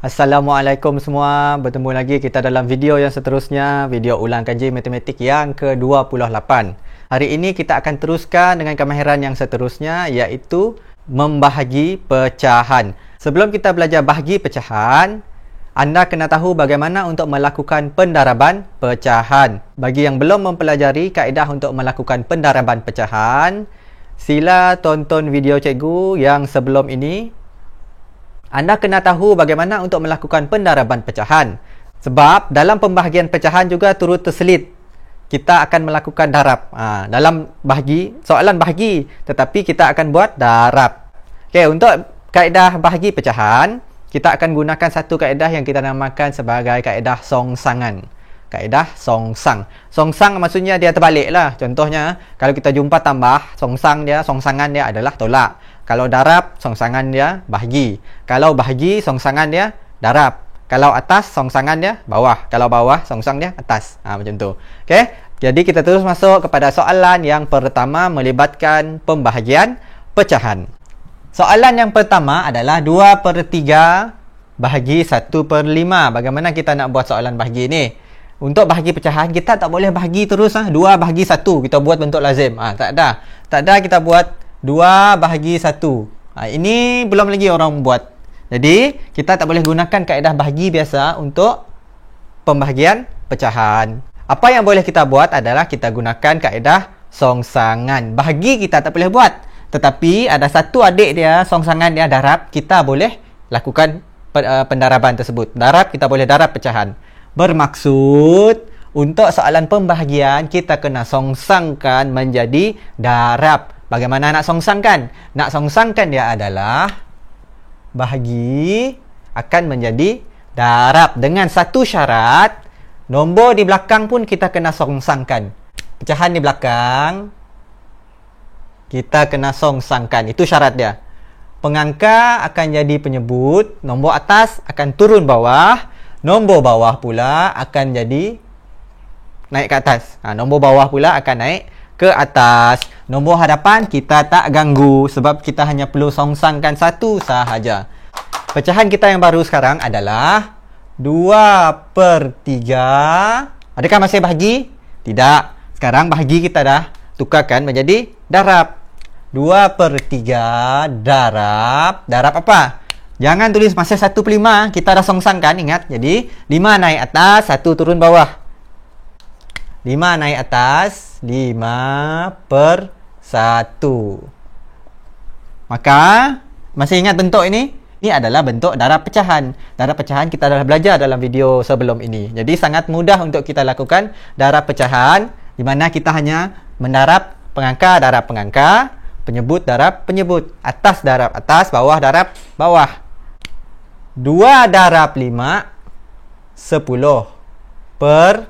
Assalamualaikum semua, bertemu lagi kita dalam video yang seterusnya, video ulang kaji matematik yang ke-28. Hari ini kita akan teruskan dengan kemahiran yang seterusnya, iaitu membahagi pecahan. Sebelum kita belajar bahagi pecahan, anda kena tahu bagaimana untuk melakukan pendaraban pecahan. Bagi yang belum mempelajari kaedah untuk melakukan pendaraban pecahan, sila tonton video cikgu yang sebelum ini. Anda kena tahu bagaimana untuk melakukan pendaraban pecahan. Sebab dalam pembahagian pecahan juga turut terselit kita akan melakukan darab. Dalam bahagi, soalan bahagi, tetapi kita akan buat darab. Okey, untuk kaedah bahagi pecahan, kita akan gunakan satu kaedah yang kita namakan sebagai kaedah songsangan. Kaedah songsang. Songsang maksudnya dia terbalik lah. Contohnya, kalau kita jumpa tambah, songsangan dia adalah tolak. Kalau darab, songsangan dia bahagi. Kalau bahagi, songsangan dia darab. Kalau atas, songsangan dia bawah. Kalau bawah, songsang dia atas. Macam tu. Okey. Jadi kita terus masuk kepada soalan yang pertama melibatkan pembahagian pecahan. Soalan yang pertama adalah 2/3 bahagi 1/5. Bagaimana kita nak buat soalan bahagi ni? Untuk bahagi pecahan, kita tak boleh bahagi terus 2 bahagi 1. Kita buat bentuk lazim. Tak ada. Tak ada, kita buat 2 bahagi 1. Ini belum lagi orang buat. Jadi, kita tak boleh gunakan kaedah bahagi biasa untuk pembahagian pecahan. Apa yang boleh kita buat adalah kita gunakan kaedah songsangan. Bahagi kita tak boleh buat. Tetapi ada satu adik dia, songsangan dia darab, kita boleh lakukan pendaraban tersebut. Darab, kita boleh darab pecahan. Bermaksud, untuk soalan pembahagian, kita kena songsangkan menjadi darab. Bagaimana nak songsangkan? Nak songsangkan dia adalah bahagi akan menjadi darab. Dengan satu syarat, nombor di belakang pun kita kena songsangkan. Pecahan di belakang, kita kena songsangkan. Itu syarat dia. Pengangka akan jadi penyebut, nombor atas akan turun bawah, nombor bawah pula akan jadi naik ke atas. Nombor bawah pula akan naik ke atas. Nombor hadapan kita tak ganggu sebab kita hanya perlu songsangkan satu sahaja. Pecahan kita yang baru sekarang adalah 2/3. Adakah masih bahagi? Tidak. Sekarang bahagi kita dah tukarkan menjadi darab. 2/3 darab. Darab apa? Jangan tulis masih 1/5. Kita dah songsangkan, ingat. Jadi 5 naik atas, 1 turun bawah. 5 naik atas, 5/1. Maka, masih ingat bentuk ini? Ini adalah bentuk darab pecahan. Darab pecahan kita dah belajar dalam video sebelum ini. Jadi sangat mudah untuk kita lakukan darab pecahan, di mana kita hanya mendarab pengangka, darab pengangka, penyebut, darab penyebut, atas darab atas, bawah darab bawah. 2 darab 5, 10 per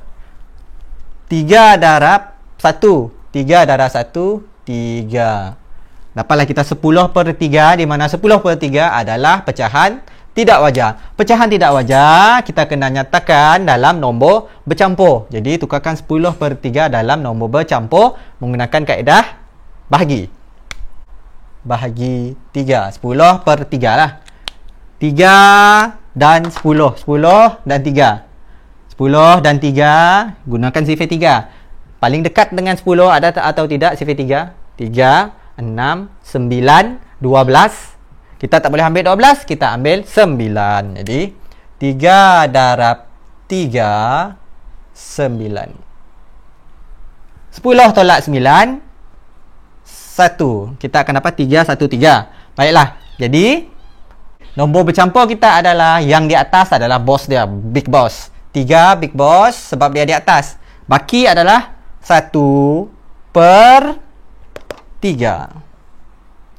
3 darab 1. 3 darab 1, 3. Dapatlah kita 10/3, di mana 10/3 adalah pecahan tidak wajar. Pecahan tidak wajar, kita kena nyatakan dalam nombor bercampur. Jadi, tukarkan 10/3 dalam nombor bercampur menggunakan kaedah bahagi. Bahagi 3. 10/3 lah. 3 dan 10. 10 dan 3. 10 dan 3. Gunakan sifar 3. Paling dekat dengan 10 ada atau tidak sifar 3? 3, 6, 9, 12. Kita tak boleh ambil 12. Kita ambil 9. Jadi, 3 darab 3, 9. 10 tolak 9, 1. Kita akan dapat 3, 1, 3. Baiklah. Jadi, nombor bercampur kita adalah yang di atas adalah bos dia, big boss. 3 big boss sebab dia di atas. Baki adalah 1/3.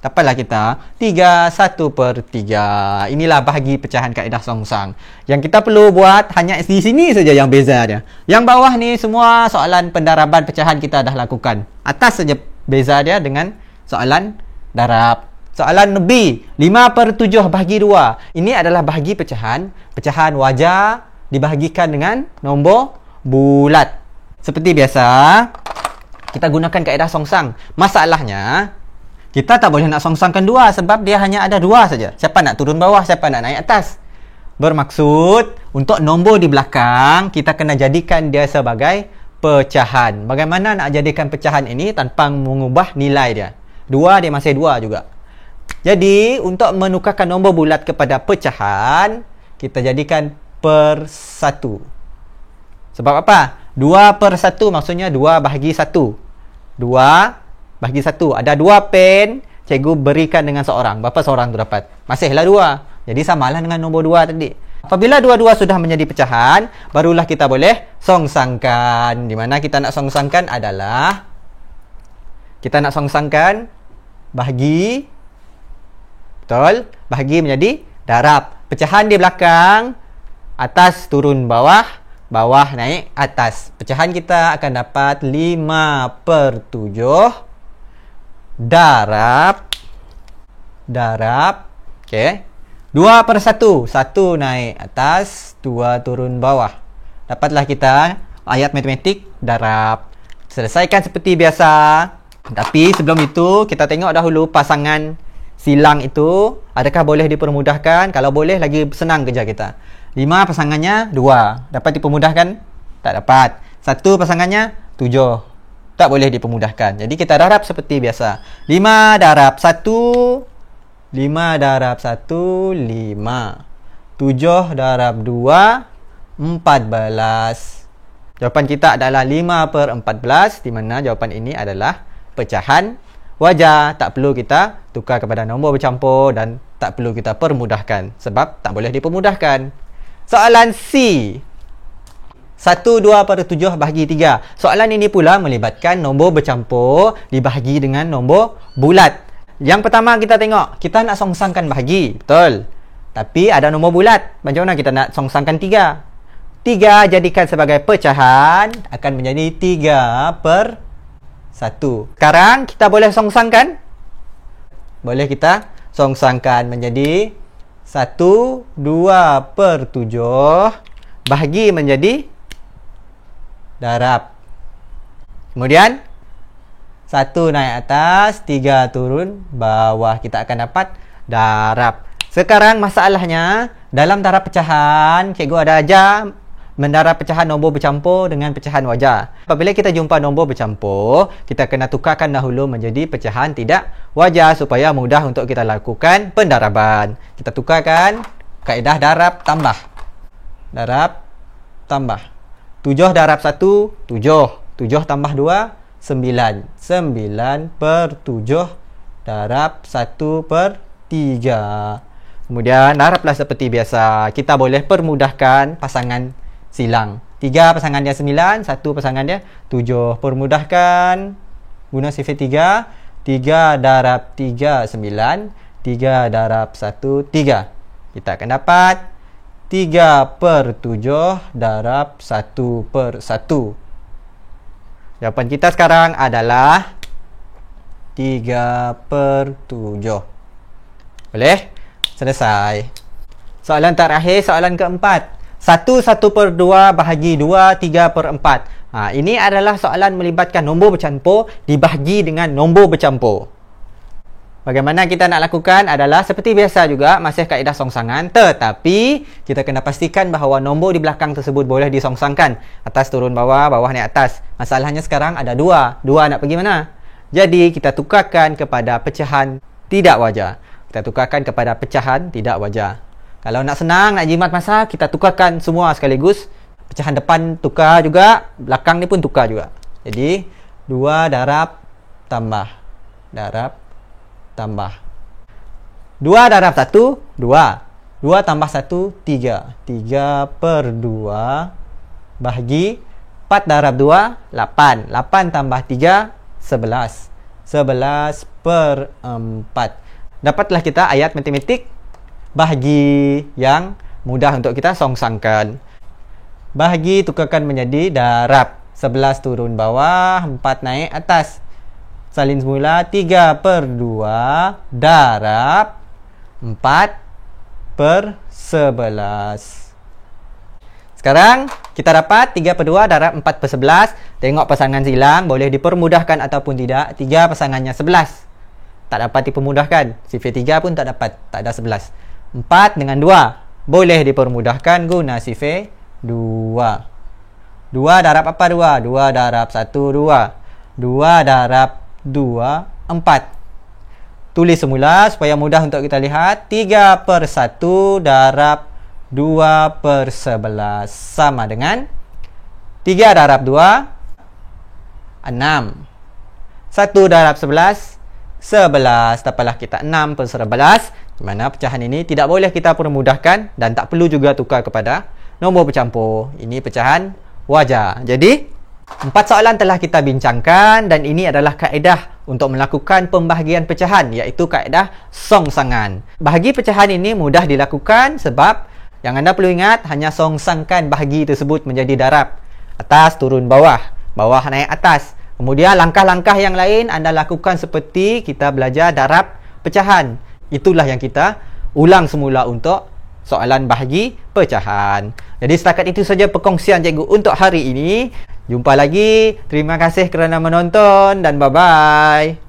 Dapatlah kita 3, 1/3. Inilah bahagi pecahan kaedah songsang. Yang kita perlu buat hanya di sini saja yang beza dia. Yang bawah ni semua soalan pendaraban pecahan kita dah lakukan. Atas saja beza dia dengan soalan darab. Soalan B, 5/7 bahagi 2. Ini adalah bahagi pecahan. Pecahan wajar dibahagikan dengan nombor bulat. Seperti biasa, kita gunakan kaedah songsang. Masalahnya, kita tak boleh nak songsangkan 2 sebab dia hanya ada 2 saja. Siapa nak turun bawah, siapa nak naik atas. Bermaksud, untuk nombor di belakang, kita kena jadikan dia sebagai pecahan. Bagaimana nak jadikan pecahan ini tanpa mengubah nilai dia? 2 dia masih 2 juga. Jadi, untuk menukarkan nombor bulat kepada pecahan, kita jadikan per 1. Sebab apa? 2 per 1 maksudnya 2 bahagi 1. 2 bahagi 1. Ada 2 pen, cikgu berikan dengan seorang. Berapa seorang tu dapat? Masihlah 2. Jadi samalah dengan nombor 2 tadi. Apabila dua-dua sudah menjadi pecahan, barulah kita boleh songsangkan. Di mana kita nak songsangkan adalah, kita nak songsangkan bahagi, betul? Bahagi menjadi darab. Pecahan di belakang, atas turun bawah, bawah naik atas. Pecahan kita akan dapat 5 per 7 darab, okey. 2 per 1. 1 naik atas, 2 turun bawah. Dapatlah kita ayat matematik darab. Selesaikan seperti biasa. Tapi sebelum itu, kita tengok dahulu pasangan silang itu. Adakah boleh dipermudahkan? Kalau boleh, lagi senang kerja kita. 5 pasangannya 2. Dapat dipermudahkan? Tak dapat. 1 pasangannya 7. Tak boleh dipermudahkan. Jadi kita darab seperti biasa. 5 darab 1, 5 darab 1, 5. 7 darab 2, 14. Jawapan kita adalah 5 per 14, di mana jawapan ini adalah pecahan wajar. Tak perlu kita tukar kepada nombor bercampur dan tak perlu kita permudahkan sebab tak boleh dipermudahkan. Soalan C. 1, 2 per 7 bahagi 3. Soalan ini pula melibatkan nombor bercampur dibahagi dengan nombor bulat. Yang pertama kita tengok, kita nak songsangkan bahagi, betul. Tapi ada nombor bulat. Macam mana kita nak songsangkan 3? 3 jadikan sebagai pecahan, akan menjadi 3 per 1. Sekarang kita boleh songsangkan? Boleh kita songsangkan menjadi 1, 2 per 7 bahagi menjadi darab. Kemudian 1 naik atas, 3 turun bawah. Kita akan dapat darab. Sekarang masalahnya, dalam darab pecahan, cikgu ada ajar mendarab pecahan nombor bercampur dengan pecahan wajar. Apabila kita jumpa nombor bercampur, kita kena tukarkan dahulu menjadi pecahan tidak wajar supaya mudah untuk kita lakukan pendaraban. Kita tukarkan kaedah darab tambah. Darab tambah. 7 darab 1, 7. 7 tambah 2, 9. 9 per 7 darab 1 per 3. Kemudian darablah seperti biasa. Kita boleh permudahkan pasangan silang. 3 pasangan dia 9, 1 pasangan dia 7. Permudahkan guna sifar 3. 3 darab 3, 9. 3 darab 1, 3. Kita akan dapat 3 per 7 darab 1 per 1. Jawapan kita sekarang adalah 3 per 7. Boleh? Selesai. Soalan terakhir, soalan keempat. 1 per 2 bahagi 2, 3 per 4. Ini adalah soalan melibatkan nombor bercampur dibahagi dengan nombor bercampur. Bagaimana kita nak lakukan adalah seperti biasa juga, masih kaedah songsangan. Tetapi, kita kena pastikan bahawa nombor di belakang tersebut boleh disongsangkan. Atas turun bawah, bawah naik atas. Masalahnya sekarang ada 2. 2 nak pergi mana? Jadi, kita tukarkan kepada pecahan tidak wajar. Kita tukarkan kepada pecahan tidak wajar. Kalau nak senang, nak jimat masa, kita tukarkan semua sekaligus. Pecahan depan tukar juga, belakang ni pun tukar juga. Jadi, 2 darab tambah. Darab tambah. 2 darab 1, 2. 2 tambah 1, 3. 3 per 2 bahagi 4 darab 2, 8. 8 tambah 3, 11. 11 per 4. Dapatlah kita ayat matematik bahagi yang mudah untuk kita songsangkan. Bahagi tukarkan menjadi darab. 11 turun bawah, 4 naik atas. Salin semula, 3 per 2 darab 4 per 11. Sekarang kita dapat 3 per 2 darab 4 per 11. Tengok pasangan silang, boleh dipermudahkan ataupun tidak. 3 pasangannya 11. Tak dapat dipermudahkan. Sifar 3 pun tak dapat, tak ada 11. 4 dengan 2. boleh dipermudahkan guna sifar 2. 2 darab apa 2? 2 darab 1, 2. 2 darab 2, 4. Tulis semula supaya mudah untuk kita lihat. 3/1 darab 2/11 sama dengan 3 darab 2, 6. 1 darab 11, 11. Dapatlah kita 6/11. Di mana pecahan ini tidak boleh kita permudahkan dan tak perlu juga tukar kepada nombor bercampur. Ini pecahan wajar. Jadi 4 soalan telah kita bincangkan dan ini adalah kaedah untuk melakukan pembahagian pecahan, iaitu kaedah songsangan. Bahagi pecahan ini mudah dilakukan sebab yang anda perlu ingat hanya songsangkan bahagi tersebut menjadi darab. Atas turun bawah, bawah naik atas. Kemudian langkah-langkah yang lain anda lakukan seperti kita belajar darab pecahan. Itulah yang kita ulang semula untuk soalan bahagi pecahan. Jadi setakat itu saja perkongsian cikgu untuk hari ini. Jumpa lagi. Terima kasih kerana menonton dan bye-bye.